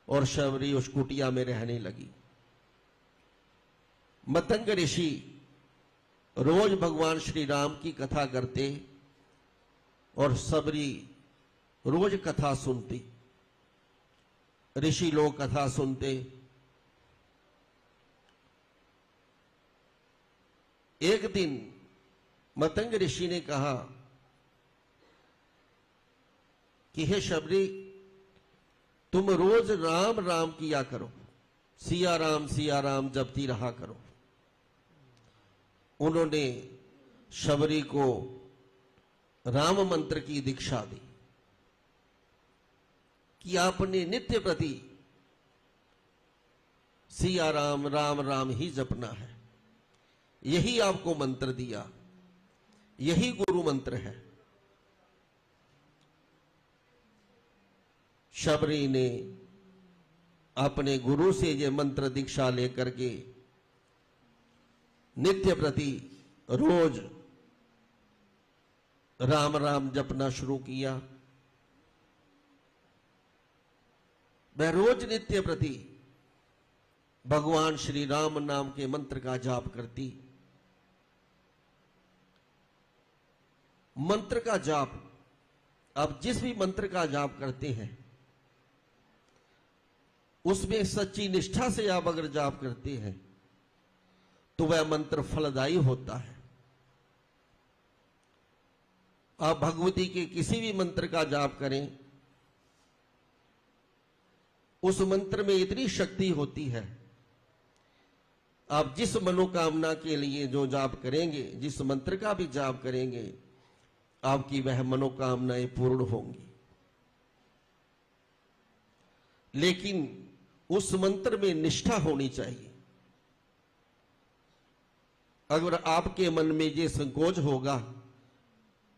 और शबरी उस कुटिया में रहने लगी। मतंग ऋषि रोज भगवान श्री राम की कथा करते और शबरी रोज कथा सुनती। ऋषि लोग कथा सुनते। एक दिन मतंग ऋषि ने कहा कि हे शबरी, तुम रोज राम राम किया करो, सिया राम जपती रहा करो। उन्होंने शबरी को राम मंत्र की दीक्षा दी कि आपने नित्य प्रति सिया राम राम ही जपना है। यही आपको मंत्र दिया, यही गुरु मंत्र है। शबरी ने अपने गुरु से ये मंत्र दीक्षा लेकर के नित्य प्रति रोज राम राम जपना शुरू किया। वह रोज नित्य प्रति भगवान श्री राम नाम के मंत्र का जाप करती। मंत्र का जाप, अब जिस भी मंत्र का जाप करते हैं उसमें सच्ची निष्ठा से आप अगर जाप करते हैं तो वह मंत्र फलदायी होता है। आप भगवती के किसी भी मंत्र का जाप करें, उस मंत्र में इतनी शक्ति होती है, आप जिस मनोकामना के लिए जो जाप करेंगे, जिस मंत्र का भी जाप करेंगे, आपकी वह मनोकामनाएं पूर्ण होंगी। लेकिन उस मंत्र में निष्ठा होनी चाहिए। अगर आपके मन में ये संकोच होगा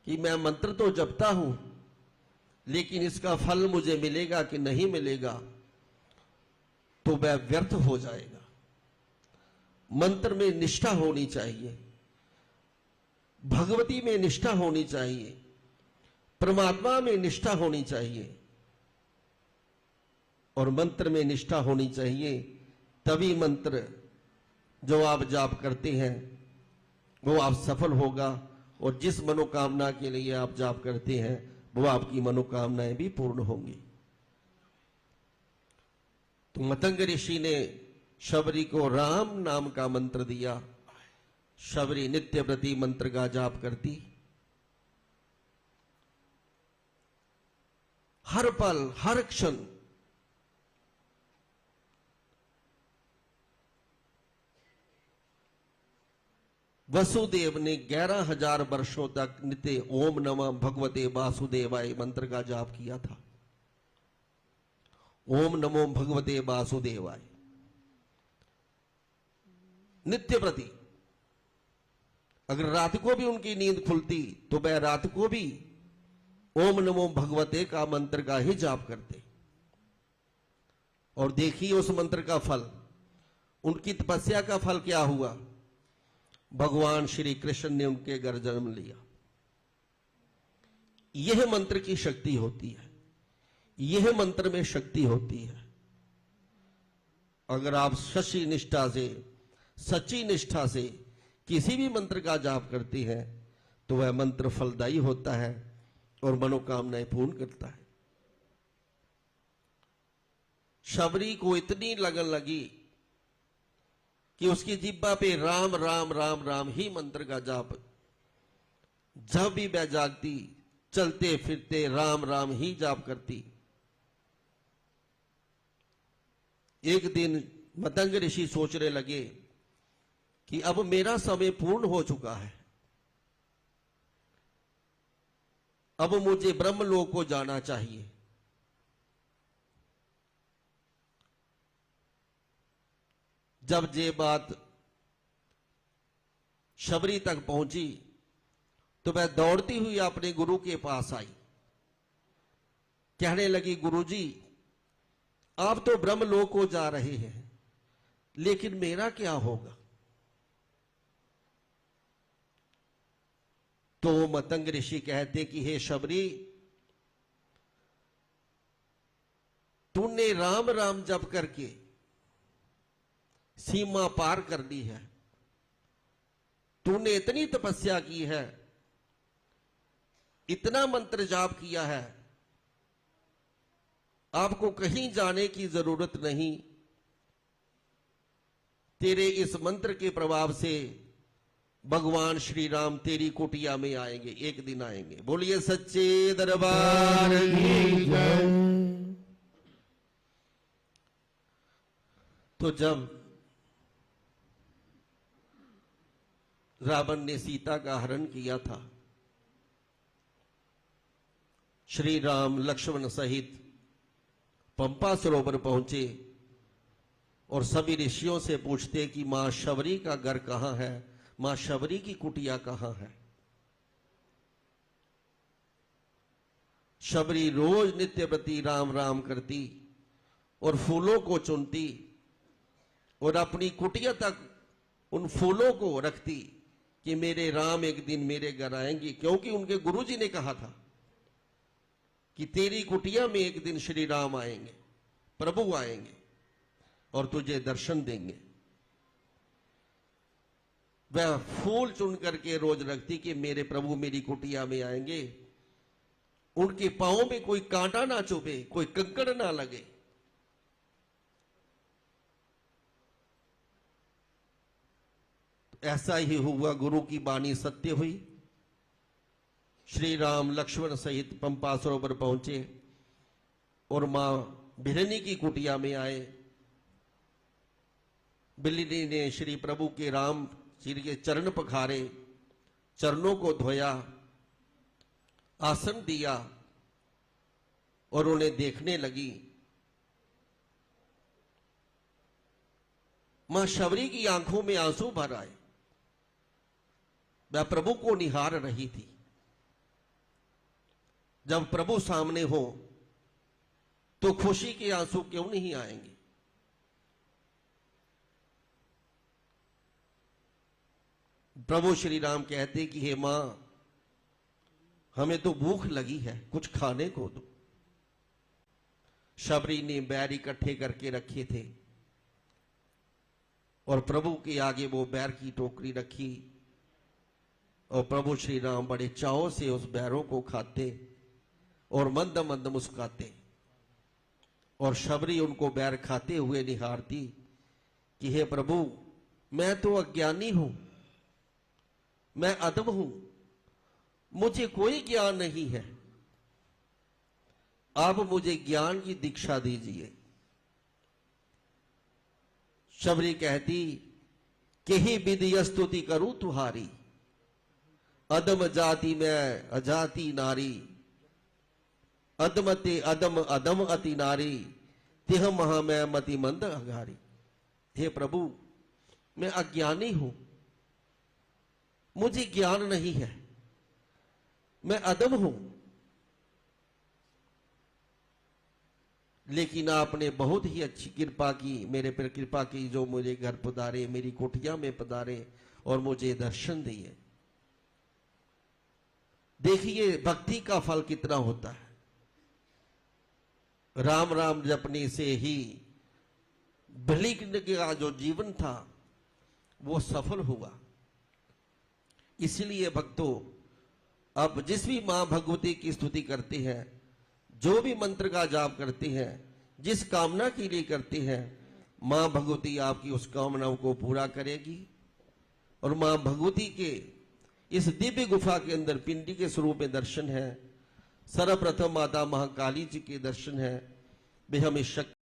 कि मैं मंत्र तो जपता हूं लेकिन इसका फल मुझे मिलेगा कि नहीं मिलेगा, तो वह व्यर्थ हो जाएगा। मंत्र में निष्ठा होनी चाहिए, भगवती में निष्ठा होनी चाहिए, परमात्मा में निष्ठा होनी चाहिए और मंत्र में निष्ठा होनी चाहिए। तभी मंत्र जो आप जाप करते हैं वो आप सफल होगा और जिस मनोकामना के लिए आप जाप करते हैं वो आपकी मनोकामनाएं भी पूर्ण होंगी। तो मतंग ऋषि ने शबरी को राम नाम का मंत्र दिया। शबरी नित्य प्रति मंत्र का जाप करती। हर पल हर क्षण वसुदेव ने 11,000 वर्षों तक नित्य ओम नमः भगवते वासुदेवाय मंत्र का जाप किया था। ओम नमो भगवते वासुदेवाय नित्य प्रति। अगर रात को भी उनकी नींद खुलती तो वह रात को भी ओम नमो भगवते का मंत्र का ही जाप करते। और देखिए उस मंत्र का फल, उनकी तपस्या का फल क्या हुआ। भगवान श्री कृष्ण ने उनके घर जन्म लिया। यह मंत्र की शक्ति होती है, यह मंत्र में शक्ति होती है। अगर आप सच्ची निष्ठा से, सच्ची निष्ठा से किसी भी मंत्र का जाप करते हैं तो वह मंत्र फलदायी होता है और मनोकामनाएं पूर्ण करता है। शबरी को इतनी लगन लगी कि उसकी जिह्वा पे राम राम राम राम ही मंत्र का जाप, जब भी वह जागती चलते फिरते राम राम ही जाप करती। एक दिन मतंग ऋषि सोचने लगे कि अब मेरा समय पूर्ण हो चुका है, अब मुझे ब्रह्मलोक को जाना चाहिए। जब ये बात शबरी तक पहुंची तो वह दौड़ती हुई अपने गुरु के पास आई। कहने लगी, गुरुजी, आप तो ब्रह्मलोक को जा रहे हैं, लेकिन मेरा क्या होगा। तो मतंग ऋषि कहते कि हे शबरी, तूने तूने राम राम जप करके सीमा पार कर ली है, तूने इतनी तपस्या की है, इतना मंत्र जाप किया है, आपको कहीं जाने की जरूरत नहीं। तेरे इस मंत्र के प्रभाव से भगवान श्री राम तेरी कुटिया में आएंगे, एक दिन आएंगे। बोलिए सच्चे दरबार की जय। तो जब रावण ने सीता का हरण किया था, श्री राम लक्ष्मण सहित पंपा सरोवर पहुंचे और सभी ऋषियों से पूछते कि मां शबरी का घर कहां है, मां शबरी की कुटिया कहां है। शबरी रोज नित्य प्रति राम राम करती और फूलों को चुनती और अपनी कुटिया तक उन फूलों को रखती कि मेरे राम एक दिन मेरे घर आएंगे, क्योंकि उनके गुरुजी ने कहा था कि तेरी कुटिया में एक दिन श्री राम आएंगे, प्रभु आएंगे और तुझे दर्शन देंगे। वह फूल चुन करके रोज रखती कि मेरे प्रभु मेरी कुटिया में आएंगे, उनके पांवों में कोई कांटा ना चुभे, कोई कंकड़ ना लगे। ऐसा ही हुआ, गुरु की वाणी सत्य हुई। श्री राम लक्ष्मण सहित पंपा सरोवर पहुंचे और मां बिरनी की कुटिया में आए। बिल्ली ने श्री प्रभु के राम श्री के चरण पखारे, चरणों को धोया, आसन दिया और उन्हें देखने लगी। मां शबरी की आंखों में आंसू भर आए, वह प्रभु को निहार रही थी। जब प्रभु सामने हो तो खुशी के आंसू क्यों नहीं आएंगे। प्रभु श्री राम कहते कि हे मां, हमें तो भूख लगी है, कुछ खाने को दो। शबरी ने बैर इकट्ठे करके रखे थे और प्रभु के आगे वो बैर की टोकरी रखी और प्रभु श्री राम बड़े चाव से उस बैरों को खाते और मंद मंद मुस्काते और शबरी उनको बैर खाते हुए निहारती कि हे प्रभु, मैं तो अज्ञानी हूं, मैं अधम हूं, मुझे कोई ज्ञान नहीं है, आप मुझे ज्ञान की दीक्षा दीजिए। शबरी कहती कि ही विधि स्तुति करूं तुम्हारी, अदम जाति में अजाति नारी, अदमते अदम अदम अति नारी, तिह महा मैं मति मंद अघारी। हे प्रभु, मैं अज्ञानी हूं, मुझे ज्ञान नहीं है, मैं अदम हूं, लेकिन आपने बहुत ही अच्छी कृपा की, मेरे पर कृपा की, जो मुझे घर पधारे, मेरी कुटिया में पधारे और मुझे दर्शन दिए। देखिए भक्ति का फल कितना होता है। राम राम जपने से ही बलिक का जो जीवन था वो सफल हुआ। इसलिए भक्तों, अब जिस भी मां भगवती की स्तुति करते हैं, जो भी मंत्र का जाप करते हैं, जिस कामना के लिए करते हैं, मां भगवती आपकी उस कामनाओं को पूरा करेगी। और मां भगवती के इस दिव्य गुफा के अंदर पिंडी के स्वरूप में दर्शन है। सर्वप्रथम माता महाकाली जी के दर्शन है। वे हमें शक्ति